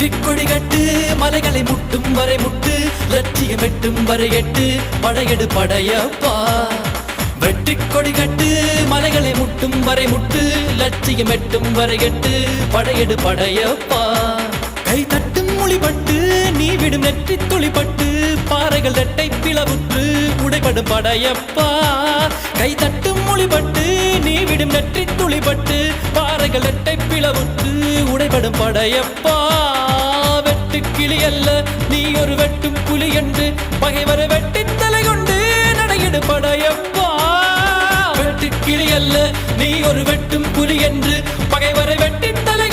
வெற்றி கொடி கட்டு மலைகளை முட்டும் வரை முட்டு லட்சியம் எட்டும் வரை எட்டு படையெடு படையப்பா வெற்றி கொடி கட்டு மலைகளை முட்டும் வரை முட்டு லட்சியம் எட்டும் வரை எட்டு படையெடு படையப்பா கை தட்டும் மொழிபட்டு நீ விடும் நெற்றி துளிப்பட்டு பாறைகள் ரெட்டை பிளவுற்று உடைபடும் படையப்பா கை தட்டும் மொழிபட்டு நீ விடும் நெற்றி துளிப்பட்டு பாறைகள் ரெட்டை பிளவுற்று உடைபடும் படையப்பா வெட்டு கிளி அல்ல நீ ஒரு வெட்டும் புலி என்று பகைவரை வெட்டி தலை கொண்டு நடையிடு படையப்பா வெட்டு கிளி அல்ல நீ ஒரு வெட்டும் புலி என்று பகைவரை வெட்டி தலை